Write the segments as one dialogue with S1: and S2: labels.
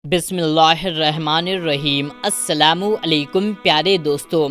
S1: بسم اللہ الرحمن الرحیم۔ السلام علیکم پیارے دوستو،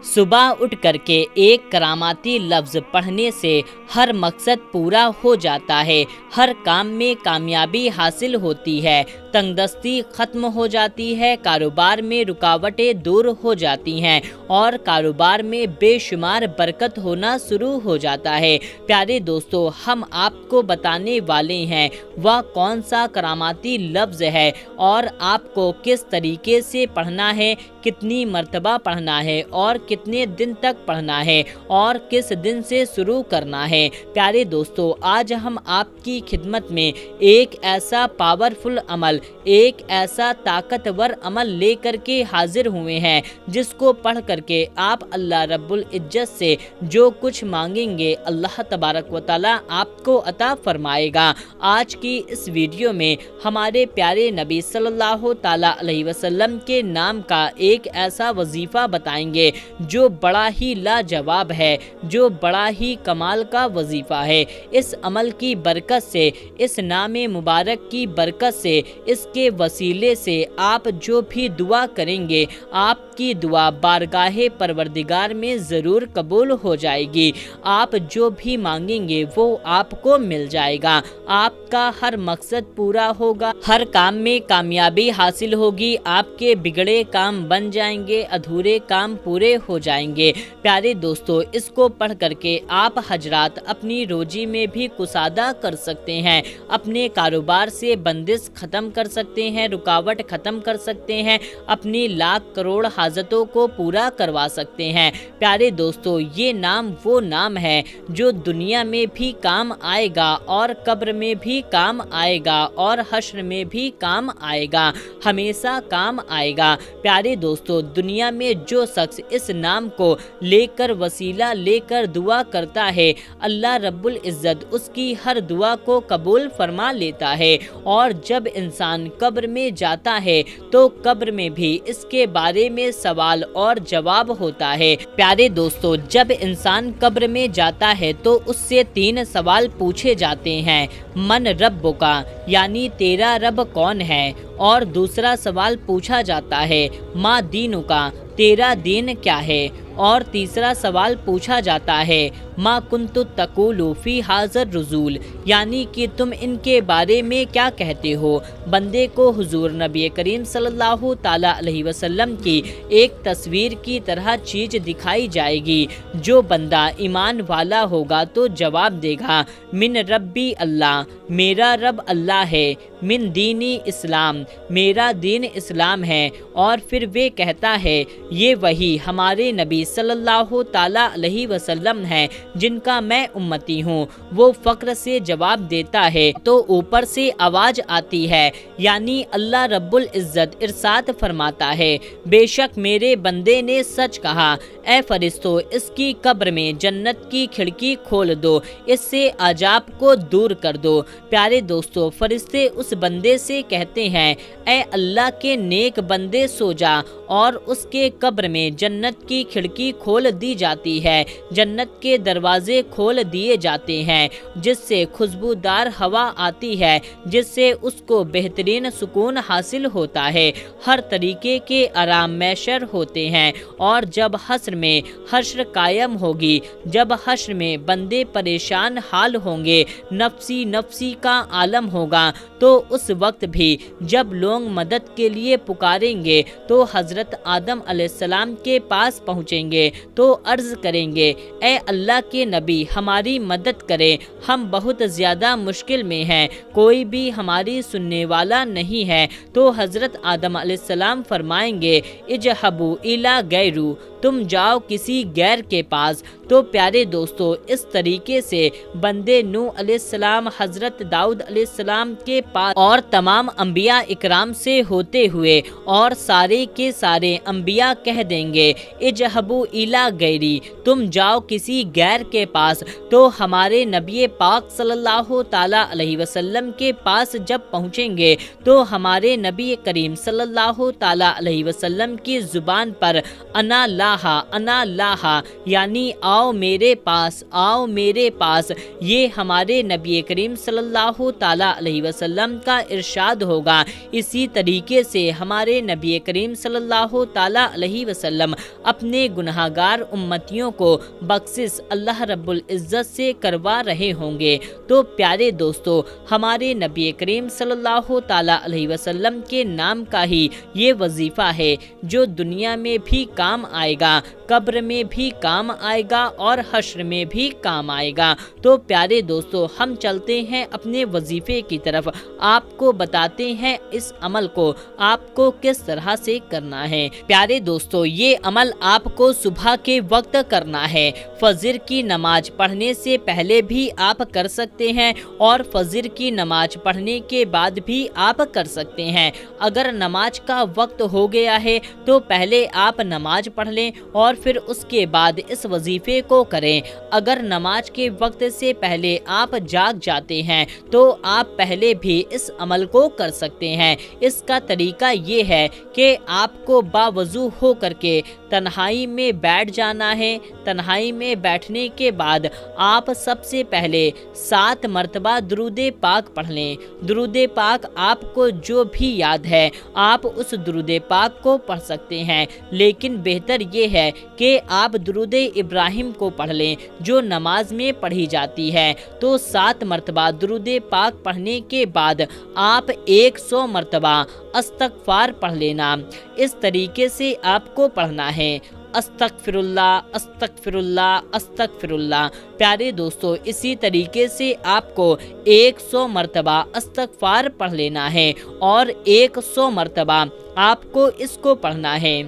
S1: صبح اٹھ کر کے ایک کراماتی لفظ پڑھنے سے ہر مقصد پورا ہو جاتا ہے، ہر کام میں کامیابی حاصل ہوتی ہے، تنگ دستی ختم ہو جاتی ہے، کاروبار میں رکاوٹیں دور ہو جاتی ہیں اور کاروبار میں بے شمار برکت ہونا شروع ہو جاتا ہے۔ پیارے دوستو، ہم آپ کو بتانے والے ہیں وہ کون سا کراماتی لفظ ہے اور آپ کو کس طریقے سے پڑھنا ہے، کتنی مرتبہ پڑھنا ہے اور کتنے دن تک پڑھنا ہے اور کس دن سے شروع کرنا ہے۔ پیارے دوستو، آج ہم آپ کی خدمت میں ایک ایسا پاورفل عمل، ایک ایسا طاقتور عمل لے کر کے حاضر ہوئے ہیں جس کو پڑھ کر کے آپ اللہ رب العزت سے جو کچھ مانگیں گے اللہ تبارک و تعالیٰ آپ کو عطا فرمائے گا۔ آج کی اس ویڈیو میں ہمارے پیارے نبی صلی اللہ تعالیٰ علیہ وسلم کے نام کا ایک ایسا وظیفہ بتائیں گے جو بڑا ہی لاجواب ہے، جو بڑا ہی کمال کا وظیفہ ہے۔ اس عمل کی برکت سے، اس نام مبارک کی برکت سے، اس کے وسیلے سے آپ جو بھی دعا کریں گے، آپ کی دعا بارگاہ پروردگار میں ضرور قبول ہو جائے گی۔ آپ جو بھی مانگیں گے وہ آپ کو مل جائے گا، آپ کا ہر مقصد پورا ہوگا، ہر کام میں کامیابی حاصل ہوگی، آپ کے بگڑے کام بن جائیں گے، ادھورے کام پورے ہو جائیں گے۔ پیارے دوستو، اس کو پڑھ کر کے آپ حضرات اپنی روزی میں بھی کسادہ کر سکتے ہیں، اپنے کاروبار سے بندش ختم کر سکتے ہیں، رکاوٹ ختم کر سکتے ہیں، اپنی لاکھ کروڑ حاجتوں کو پورا کروا سکتے ہیں۔ پیارے دوستو، یہ نام وہ نام ہے جو دنیا میں بھی کام آئے گا اور قبر میں بھی کام آئے گا اور حشر میں بھی کام آئے گا، ہمیشہ کام آئے گا۔ پیارے دوستو، دنیا میں جو شخص اس نام کو لے کر وسیلہ لے کر دعا کرتا ہے، اللہ رب العزت اس کی ہر دعا کو قبول فرما لیتا ہے، اور جب انسان قبر میں جاتا ہے تو قبر میں بھی اس کے بارے میں سوال اور جواب ہوتا ہے۔ پیارے دوستو، جب انسان قبر میں جاتا ہے تو اس سے 3 سوال پوچھے جاتے ہیں: من ربک، یعنی تیرا رب کون ہے؟ اور دوسرا سوال پوچھا جاتا ہے ما دینک، تیرا دین کیا ہے؟ اور تیسرا سوال پوچھا جاتا ہے ما کنت تقول فی ھذا الرجل، یعنی کہ تم ان کے بارے میں کیا کہتے ہو۔ بندے کو حضور نبی کریم صلی اللہ تعالیٰ علیہ وسلم کی ایک تصویر کی طرح چیز دکھائی جائے گی۔ جو بندہ ایمان والا ہوگا تو جواب دے گا من ربی اللہ، میرا رب اللہ ہے، من دینی اسلام، میرا دین اسلام ہے، اور پھر وہ کہتا ہے یہ وہی ہمارے نبی صلی اللہ تعالیٰ علیہ وسلم ہیں جن کا میں امتی ہوں۔ وہ فخر سے جواب دیتا ہے تو اوپر سے آواز آتی ہے، یعنی اللہ رب العزت ارشاد فرماتا ہے بے شک میرے بندے نے سچ کہا، اے فرشتوں اس کی قبر میں جنت کی کھڑکی کھول دو، اس سے عذاب کو دور کر دو۔ پیارے دوستو، فرشتے اس بندے سے کہتے ہیں اے اللہ کے نیک بندے سو جا، اور اس کے قبر میں جنت کی کھڑکی کھول دی جاتی ہے، جنت کے دروازے کھول دیے جاتے ہیں جس سے خوشبودار ہوا آتی ہے، جس سے اس کو بہترین سکون حاصل ہوتا ہے، ہر طریقے کے آرام میسر ہوتے ہیں۔ اور جب حشر میں حشر قائم ہوگی، جب حشر میں بندے پریشان حال ہوں گے، نفسی نفسی کا عالم ہوگا، تو اس وقت بھی جب لوگ مدد کے لیے پکاریں گے تو حضرت آدم علیہ السلام کے پاس پہنچیں گے تو عرض کریں گے اے اللہ کے نبی ہماری مدد کریں، ہم بہت زیادہ مشکل میں ہیں، کوئی بھی ہماری سننے والا نہیں ہے۔ تو حضرت آدم علیہ السلام فرمائیں گے اجہبوا الی غیرو، تم جاؤ کسی غیر کے پاس۔ تو پیارے دوستو، اس طریقے سے بندے نوح علیہ السلام، حضرت داؤد علیہ السلام کے پاس اور تمام انبیاء اکرام سے ہوتے ہوئے اور سارے کے سارے انبیاء کہہ دیں گے اجہبوا الی غیری، تم جاؤ کسی غیر کے پاس۔ تو ہمارے نبی پاک صلی اللہ تعالیٰ علیہ وسلم کے پاس جب پہنچیں گے تو ہمارے نبی کریم صلی اللہ تعالیٰ علیہ وسلم کی زبان پر انا لا انا لاہا یعنی آؤ میرے پاس، آؤ میرے پاس، یہ ہمارے نبی کریم صلی اللہ تعالیٰ علیہ وسلم کا ارشاد ہوگا۔ اسی طریقے سے ہمارے نبی کریم صلی اللہ تعالیٰ علیہ وسلم اپنے گناہگار امتیوں کو بخشش اللہ رب العزت سے کروا رہے ہوں گے۔ تو پیارے دوستو، ہمارے نبی کریم صلی اللہ تعالیٰ علیہ وسلم کے نام کا ہی یہ وظیفہ ہے جو دنیا میں بھی کام آئے گا، قبر میں بھی کام آئے گا اور حشر میں بھی کام آئے گا۔ تو پیارے دوستو، ہم چلتے ہیں اپنے وظیفے کی طرف، آپ کو بتاتے ہیں اس عمل کو آپ کو کس طرح سے کرنا ہے۔ پیارے دوستو، یہ عمل آپ کو صبح کے وقت کرنا ہے۔ فجر کی نماز پڑھنے سے پہلے بھی آپ کر سکتے ہیں اور فجر کی نماز پڑھنے کے بعد بھی آپ کر سکتے ہیں۔ اگر نماز کا وقت ہو گیا ہے تو پہلے آپ نماز پڑھ لیں اور پھر اس کے بعد اس وظیفے کو کریں۔ اگر نماز کے وقت سے پہلے آپ جاگ جاتے ہیں تو آپ پہلے بھی اس عمل کو کر سکتے ہیں۔ اس کا طریقہ یہ ہے کہ آپ کو باوضو ہو کر کے تنہائی میں بیٹھ جانا ہے۔ تنہائی میں بیٹھنے کے بعد آپ سب سے پہلے 7 مرتبہ درود پاک پڑھ لیں۔ درود پاک آپ کو جو بھی یاد ہے آپ اس درود پاک کو پڑھ سکتے ہیں، لیکن بہتر یہ ہے کہ آپ درود ابراہیم کو پڑھ لیں جو نماز میں پڑھی جاتی ہے۔ تو 7 مرتبہ درود پاک پڑھنے کے بعد آپ 100 مرتبہ استغفار پڑھ لینا۔ اس طریقے سے آپ کو پڑھنا ہے، استغفر اللہ، استغفر اللہ، استغفر اللہ۔ پیارے دوستو، اسی طریقے سے آپ کو 100 مرتبہ استغفار پڑھ لینا ہے اور 100 مرتبہ آپ کو اس کو پڑھنا ہے،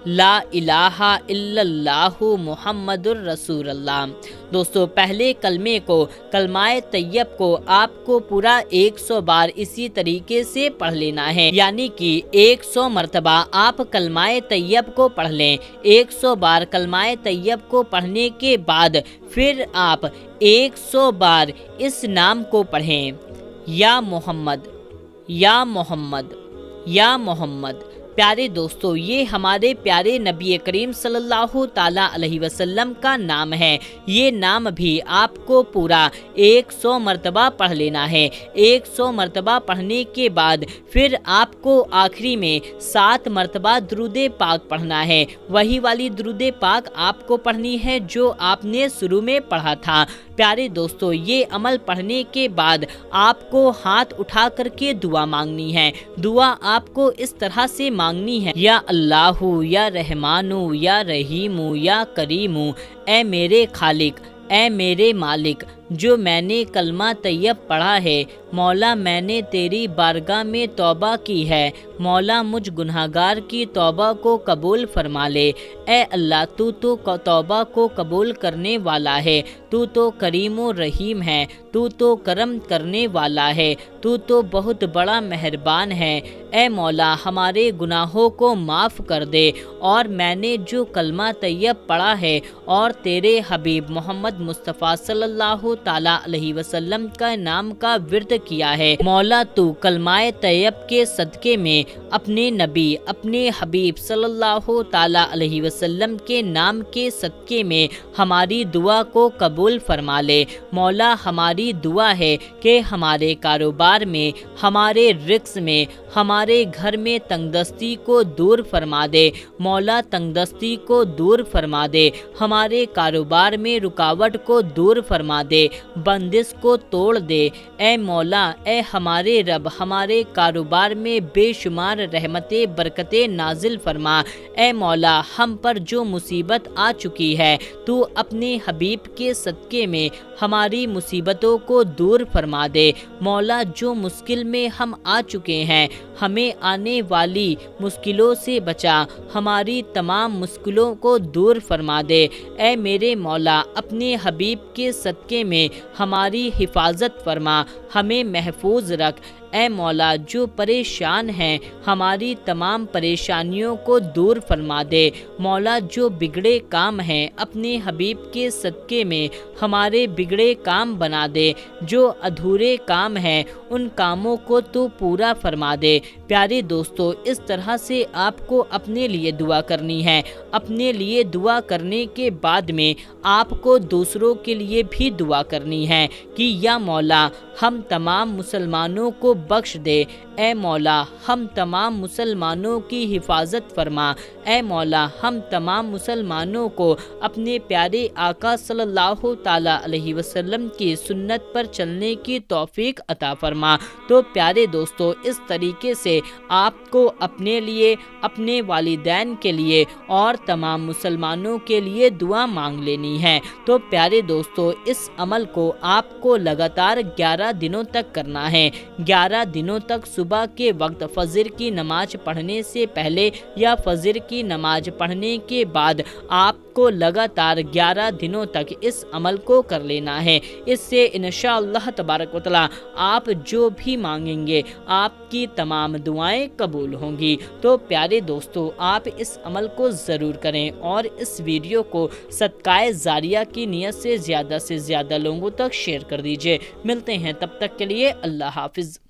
S1: لا الہ الا اللہ محمد الرسول اللہ۔ دوستو، پہلے کلمے کو، کلمہ طیب کو آپ کو پورا 100 بار اسی طریقے سے پڑھ لینا ہے، یعنی کہ 100 مرتبہ آپ کلمہ طیب کو پڑھ لیں۔ 100 بار کلمہ طیب کو پڑھنے کے بعد پھر آپ 100 بار اس نام کو پڑھیں، یا محمد، یا محمد، یا محمد۔ پیارے دوستو، یہ ہمارے پیارے نبی کریم صلی اللہ تعالیٰ علیہ وسلم کا نام ہے۔ یہ نام بھی آپ کو پورا 100 مرتبہ پڑھ لینا ہے۔ 100 مرتبہ پڑھنے کے بعد پھر آپ کو آخری میں 7 مرتبہ درود پاک پڑھنا ہے۔ وہی والی درود پاک آپ کو پڑھنی ہے جو آپ نے شروع میں پڑھا تھا۔ پیارے دوستو، یہ عمل پڑھنے کے بعد آپ کو ہاتھ اٹھا کر کے دعا مانگنی ہے۔ دعا آپ کو اس طرح سے مانگنی ہے، یا اللہ، یا رحمان، یا رحیم، یا کریم، اے میرے خالق، اے میرے مالک، جو میں نے کلمہ طیب پڑھا ہے، مولا میں نے تیری بارگاہ میں توبہ کی ہے، مولا مجھ گناہگار کی توبہ کو قبول فرما لے۔ اے اللہ، تو توبہ کو قبول کرنے والا ہے، تو کریم و رحیم ہے، تو کرم کرنے والا ہے، تو بہت بڑا مہربان ہے۔ اے مولا، ہمارے گناہوں کو معاف کر دے، اور میں نے جو کلمہ طیب پڑھا ہے اور تیرے حبیب محمد مصطفیٰ صلی اللہ تعالیٰ علیہ وسلم کا نام کا ورد کیا ہے، مولا تو کلمہ طیب کے صدقے میں اپنے نبی، اپنے حبیب صلی اللہ تعالیٰ علیہ وسلم کے نام کے صدقے میں ہماری دعا کو قبول فرما لے۔ مولا، ہماری دعا ہے کہ ہمارے کاروبار میں، ہمارے رزق میں، ہمارے گھر میں تنگ دستی کو دور فرما دے۔ مولا، تنگ دستی کو دور فرما دے، ہمارے کاروبار میں رکاوٹ کو دور فرما دے، بندش کو توڑ دے۔ اے مولا، اے ہمارے رب، ہمارے کاروبار میں بے شمار رحمتیں برکتیں نازل فرما۔ اے مولا، ہم پر جو مصیبت آ چکی ہے تو اپنے حبیب کے صدقے میں ہماری مصیبتوں کو دور فرما دے۔ مولا، جو مشکل میں ہم آ چکے ہیں، ہمیں آنے والی مشکلوں سے بچا، ہماری تمام مشکلوں کو دور فرما دے۔ اے میرے مولا، اپنے حبیب کے صدقے میں ہماری حفاظت فرما، ہمیں محفوظ رکھ۔ اے مولا، جو پریشان ہیں، ہماری تمام پریشانیوں کو دور فرما دے۔ مولا، جو بگڑے کام ہیں، اپنے حبیب کے صدقے میں ہمارے بگڑے کام بنا دے۔ جو ادھورے کام ہیں ان کاموں کو تو پورا فرما دے۔ پیارے دوستو، اس طرح سے آپ کو اپنے لیے دعا کرنی ہے۔ اپنے لیے دعا کرنے کے بعد میں آپ کو دوسروں کے لیے بھی دعا کرنی ہے کہ یا مولا ہم تمام مسلمانوں کو بخش دے، اے مولا ہم تمام مسلمانوں کی حفاظت فرما، اے مولا ہم تمام مسلمانوں کو اپنے پیارے آقا صلی اللہ تعالیٰ علیہ وسلم کی سنت پر چلنے کی توفیق عطا فرما۔ تو پیارے دوستو، اس طریقے سے آپ کو اپنے لیے، اپنے والدین کے لیے اور تمام مسلمانوں کے لیے دعا مانگ لینی ہے۔ تو پیارے دوستو، اس عمل کو آپ کو لگاتار 11 دنوں تک کرنا ہے۔ 11 دنوں تک صبح کے وقت فجر کی نماز پڑھنے سے پہلے یا فجر کی نماز پڑھنے کے بعد آپ کو لگاتار 11 دنوں تک اس عمل کو کر لینا ہے۔ اس سے انشاءاللہ تبارک و تعالی آپ جو بھی مانگیں گے آپ کی تمام دعائیں قبول ہوں گی۔ تو پیارے دوستو، آپ اس عمل کو ضرور کریں اور اس ویڈیو کو صدقہ جاریہ کی نیت سے زیادہ لوگوں تک شیئر کر دیجئے۔ ملتے ہیں تب تک کے لیے، اللہ حافظ۔